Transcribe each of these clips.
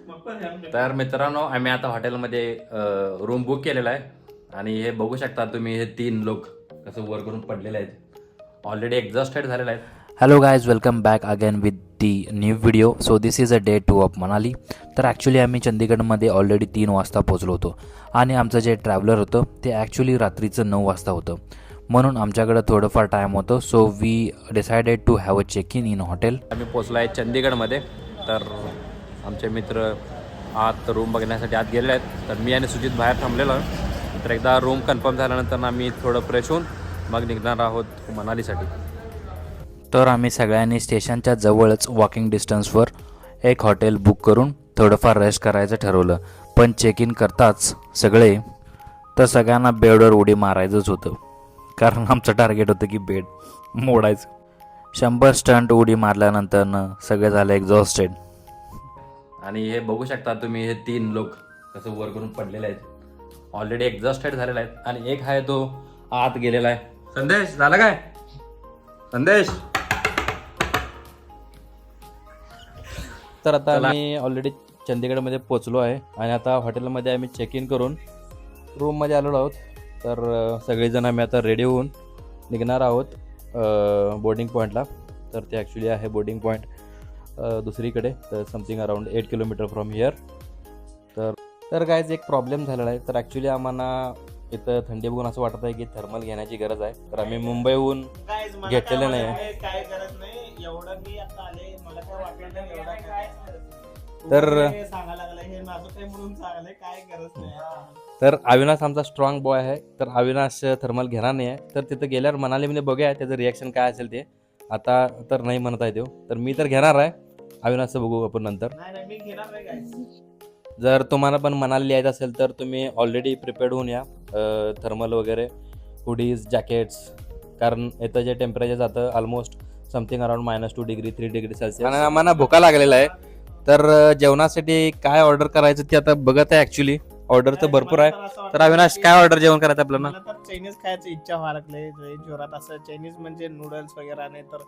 तर मित्रांनो, आम्ही आता हॉटेलमध्ये रूम बुक केलेला आहे आणि हे बघू शकता तुम्ही, हे 3 लोक कसं वर करून पडलेले आहेत, ऑलरेडी एक्झॉस्टेड झालेले आहेत. Hello guys, welcome back again with the new video. So this is a day 2 of Manali. तर ॲक्च्युली आम्ही चंदीगडमध्ये ऑलरेडी 3 वाजता पोचलो होतो आणि आमचं जे ट्रॅव्हलर होतं ते ॲक्च्युली रात्रीचं 9 वाजता होतं, म्हणून आमच्याकडं थोडंफार टाईम होतं. So we decided to have a check in hotel. आम्ही पोचलो आहे चंदीगडमध्ये. तर आमचे मित्र आत रूम बघण्यासाठी आत गेलेले आहेत. तर मी आणि सुजित बाहेर थांबलेलो आहे. तर एकदा रूम कन्फर्म झाल्यानंतर आम्ही थोडं फ्रेश होऊन मग निघणार आहोत मनालीसाठी. तर आम्ही सगळ्यांनी स्टेशनच्या जवळच वॉकिंग डिस्टन्सवर एक हॉटेल बुक करून थोडंफार रेस्ट करायचं ठरवलं. पण चेक इन करताच सगळ्यांना बेडवर उडी मारायचंच होतं, कारण आमचं टार्गेट होतं की बेड मोडायचं. 100 स्टंट उडी मारल्यानंतर सगळे झाले एक्झॉस्टेड. आणि हे बघू शकता तुम्ही, हे 3 लोक कसं वर करून पडलेले आहेत, ऑलरेडी एक्झॉस्टेड झालेले आहेत. आणि एक आहे तो आत गेलेला आहे. संदेश झाला काय? संदेश. तर आता आम्ही ऑलरेडी चंदीगडमध्ये पोचलो आहे आणि आता हॉटेलमध्ये आम्ही चेक इन करून रूममध्ये आलेलो आहोत. तर सगळेजण आम्ही आता रेडी होऊन निघणार आहोत बोर्डिंग पॉईंटला. तर ते ॲक्च्युली आहे बोर्डिंग पॉईंट दुसरीकडे, तर something around 8 kilometre from here. तर गायज एक प्रॉब्लेम झालेला आहे. तर ॲक्च्युली आम्हाला इथं थंडी बघून असं वाटत आहे की थर्मल घेण्याची गरज आहे. तर आम्ही मुंबईहून घेतलेलं नाही आहे. काय गरज नाही, एवढं मी आता आले, मला काय वाटलं नाही एवढं काय तर सांगायला लागलं, हे माझं काय म्हणून सांगायला काय गरज नाही. तर अविनाश आमचा स्ट्रॉंग बॉय आहे, तर अविनाश थर्मल घेणार नाही आहे. तर तिथं गेल्यावर मनालीमध्ये बघूया त्याचं रिॲक्शन काय असेल ते. आता तर नाही म्हणत आहे तो, तर मी तर घेणार आहे. अविनाशचं बघू आपण नंतर. नाही मी घेणार नाही गाईस. जर तुम्हाला पण मनाली यायचं असेल तर तुम्ही ऑलरेडी प्रिपेअर्ड होऊन या, थर्मल वगैरे, हुडीज, जॅकेट्स, कारण इथं जे टेम्परेचर जातं almost something around -2 degree 3 degree Celsius. आणि आम्हाला भुका लागलेला आहे. तर जेवणासाठी काय ऑर्डर करायचं ते आता बघत आहे. ॲक्च्युली ऑर्डर तर भरपूर आहे. तर अविनाश काय ऑर्डर जेवण करायचं आपल्याला? मला तर चायनीज खायची इच्छा व्हायला लागली जोरात. असं चायनीज म्हणजे नूडल्स वगैरे, नाही तर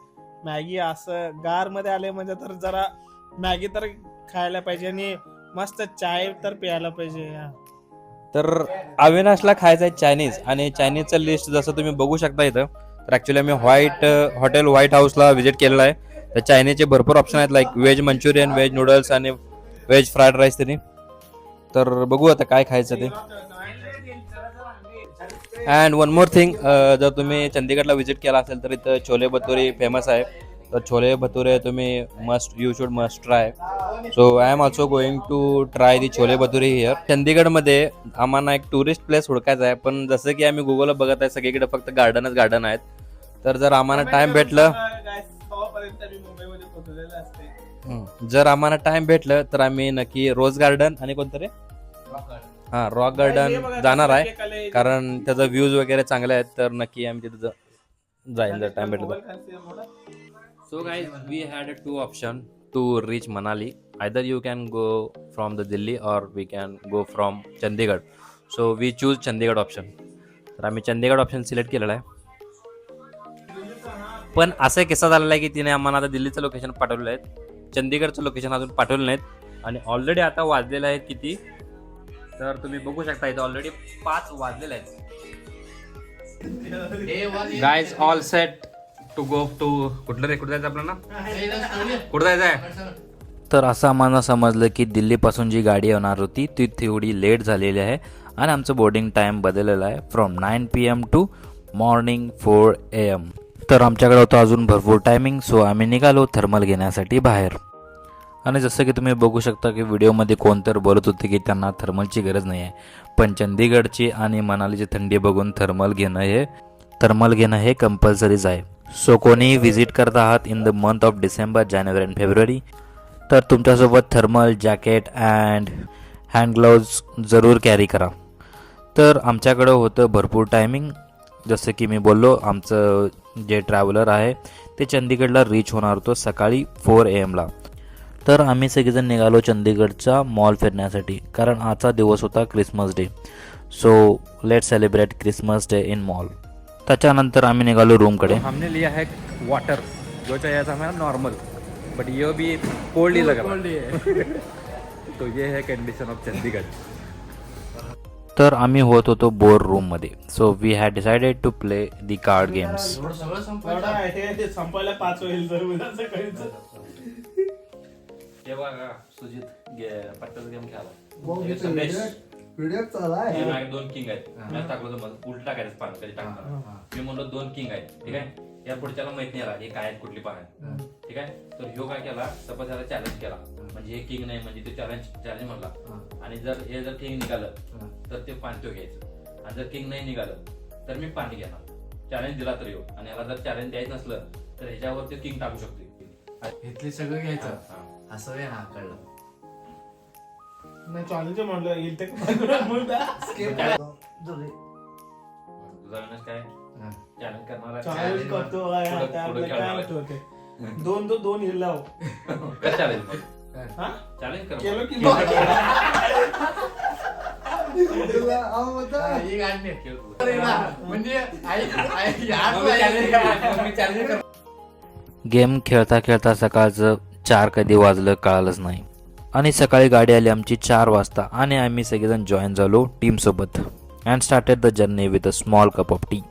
मॅगी. असं गार मध्ये आले म्हणजे तर जरा मॅगी तर खायला पाहिजे आणि मस्त चाय तर प्यायला पाहिजे. तर अविनाशला खायचं आहे चायनीज, आणि चायनीजचं लिस्ट जसं तुम्ही बघू शकता इथं. तर ॲक्च्युली आम्ही हॉटेल व्हाईट हाऊसला व्हिजिट केलेलं आहे. तर चायनीजचे भरपूर ऑप्शन आहेत, like veg Manchurian, veg noodles आणि व्हेज फ्राईड राईस तरी. तर बघू आता काय खायचं ते. अँड वन मोर थिंग, जर तुम्ही चंदीगडला व्हिजिट केला असेल तर इथं छोले भटुरे फेमस आहे. तर छोले भटुरे तुम्ही you should must try. So I am also going to try the chole bhature here. चंदीगडमध्ये आम्हाला एक टुरिस्ट प्लेस हुडकायचा आहे, पण जसं की आम्ही गुगलला बघत आहे सगळीकडे फक्त गार्डनच गार्डन आहेत. तर जर आम्हाला टाइम भेटलं जर आम्हाला टाइम भेटलं तर आम्ही नक्की रोज गार्डन आणि कोणतं रे, हां, रॉक गार्डन जाणार आहे, कारण त्याचा व्ह्यूज वगैरे चांगले आहेत. तर नक्की आम्ही तिथं जाईल जर टाइम भेटलं तर. So guys, we had 2 options to reach Manali. Either you can go from the Delhi or we can go from Chandigarh. So we choose Chandigarh option. तर आम्ही चंदीगड ऑप्शन सिलेक्ट केलेला आहे. पण असा किस्सा झालेला आहे की तिने आम्हाला आता दिल्लीचं लोकेशन पाठवलेलं आहे, चंदीगडचं लोकेशन अजून पाठवलं नाहीत. आणि ऑलरेडी आता वाजलेलं आहेत किती, तर तुम्ही बघू शकता इथं ऑलरेडी 5 वाजलेले आहेत. Guys all set to go to कुठलं रे, कुठं जायचं आपल्याला, कुठं जायचं आहे? तर असं आम्हाला समजलं की दिल्लीपासून जी गाडी येणार होती ती थोडी लेट झालेली आहे आणि आमचं बोर्डिंग टाईम बदललेला आहे from 9 PM to morning 4 AM. तर आमच्याकडे होतं अजून भरपूर टायमिंग. सो आम्ही निघालो थर्मल घेण्यासाठी बाहेर. आणि जसं की तुम्ही बघू शकता की व्हिडिओमध्ये कोणतर बोलत होते की त्यांना थर्मलची गरज नाही आहे, पण चंदीगडची आणि मनालीची थंडी बघून थर्मल घेणं हे कंपल्सरीच आहे. सो कोणी व्हिजिट करत आहात in the month of December, January and February, तर तुमच्यासोबत thermal jacket and hand gloves जरूर कॅरी करा. तर आमच्याकडं होतं भरपूर टायमिंग. जसं की मी बोललो, आमचं जे ट्रॅव्हलर आहे ते चंदीगडला रीच होणार होतं सकाळी 4 AM. तर आम्ही सगळेजण निघालो चंदीगडचा मॉल फिरण्यासाठी, कारण आजचा दिवस होता Christmas day. So let celebrate Christmas day in mall. त्याच्यानंतर आम्ही निघालो रूमकडे. हमने लिया है वाटर, जो चाहिए था हमारा नॉर्मल, बट ये भी कोल्ड ही लग रहा है. तो ये है कंडिशन ऑफ चंडीगढ़. तर आम्ही होत होतो बोर रूममध्ये. So we had decided to play the card games. एवढं आहे ते संपायला 5 होईल जर उद्या सकाळीच. हे बघा सुजित पट्ट्याचा गेम खेळाला. व्हिडिओ चालू आहे. माझे 2 किंग आहेत. मी टाकलो तर मग उलट टाकायचं पान कधी टाकताना. मी म्हणलो 2 किंग आहेत. ठीक आहे. या पुढच्याला माहित नाही आला हे काय आहेत कुठली पान आहेत. ठीक आहे. तर ह्यो काय केला सपोज याला चॅलेंज केला म्हणजे हे किंग नाही म्हणजे ते चॅलेंज म्हणला. आणि जर हे जर किंग निघालं तर ते पान तो घ्यायचं आणि जर किंग नाही निघालं तर मी पाणी घेणार. चॅलेंज दिला तर येऊ आणि याला जर चॅलेंज द्यायचं नसलं तर ह्याच्यावर ते किंग टाकू शकतो. इथले सगळं घ्यायचं असं आहे. हा कळलं. नाही चॅलेंज म्हणलं येईल ते तुझा विनाश काय चॅलेंज करणार चॅलेंज करतो होते 2-2 हिल लाव. कर चॅलेंज मग. हा चॅलेंज कर केलं की म्हणजे गेम खेळता खेळता सकाळचं 4 कधी वाजलं कळालंच नाही. आणि सकाळी गाडी आली आमची 4 वाजता आणि आम्ही सगळेजण जॉईन झालो टीमसोबत and started the journey with a small cup of tea.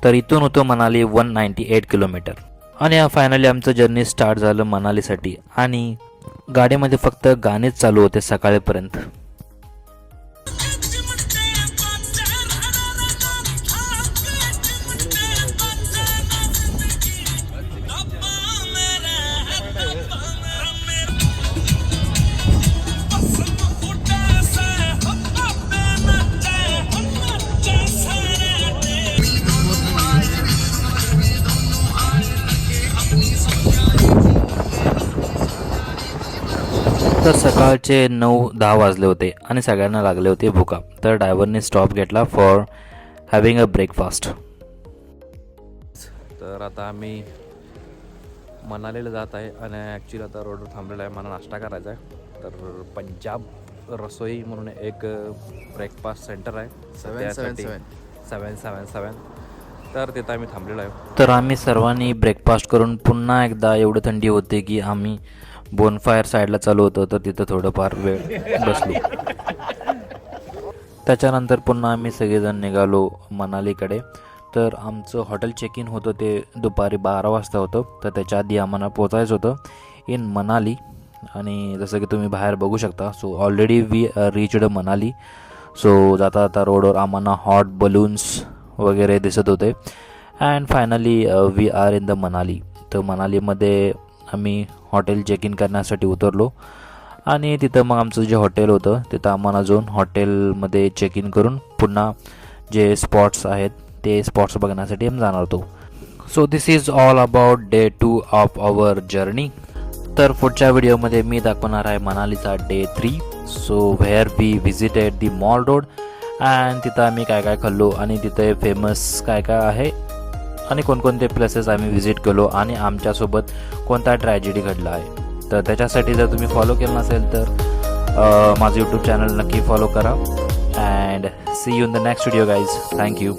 तर इथून होतं मनाली 198 किलोमीटर. आणि फायनली आमचं जर्नी स्टार्ट झालं मनालीसाठी. आणि गाडीमध्ये फक्त गाणेच चालू होते सकाळीपर्यंत. तर सकाळचे 9-10 वाजले होते आणि सगळ्यांना लागले होते भुका. तर ड्रायव्हरने स्टॉप घेतला फॉर हॅव्हिंग अ ब्रेकफास्ट. तर आता आम्ही मनालीला जात आहे आणि ॲक्च्युली आता रोडवर थांबलेला आहे. मला नाश्ता करायचा आहे. तर पंजाब रसोई म्हणून एक ब्रेकफास्ट सेंटर आहे 777. तर तिथं आम्ही थांबलेलो आहे. तर आम्ही सर्वांनी ब्रेकफास्ट करून पुन्हा एकदा एवढं थंडी होते की आम्ही बोनफायर साईडला चालू होतो तर तिथं थोडंफार वेळ बसलो. त्याच्यानंतर पुन्हा आम्ही सगळेजण निघालो मनालीकडे. तर आमचं हॉटेल चेक इन होतं ते दुपारी 12 वाजता होतं. तर त्याच्या आधी आम्हाला पोचायचं होतं इन मनाली. आणि जसं की तुम्ही बाहेर बघू शकता so already we reached Manali. So जाता जाता रोडवर आम्हाला हॉट बलून्स वगैरे दिसत होते. And finally we are in the Manali. तर मनालीमध्ये आम्ही हॉटेल चेक इन करण्यासाठी उतरलो आणि तिथं मग आमचं जे हॉटेल होतं तिथं आम्हाला जाऊन हॉटेलमध्ये चेक इन करून पुन्हा जे स्पॉट्स आहेत ते स्पॉट्स बघण्यासाठी आम्ही जाणार होतो. So this is all about day 2 of our journey. तर पुढच्या व्हिडिओमध्ये मी दाखवणार आहे मनालीचा day 3. So where we visited the mall road and तिथं आम्ही काय काय खाल्लो आणि तिथे फेमस काय काय आहे आणि कोणकोणते प्लेसेस आम्ही व्हिजिट केलो आणि आमच्यासोबत कोणता ट्रॅजेडी घडला आहे. तर त्याच्यासाठी जर तुम्ही फॉलो केलं नसेल तर माझं यूट्यूब चॅनल नक्की फॉलो करा. And see you in the next video guys. Thank you.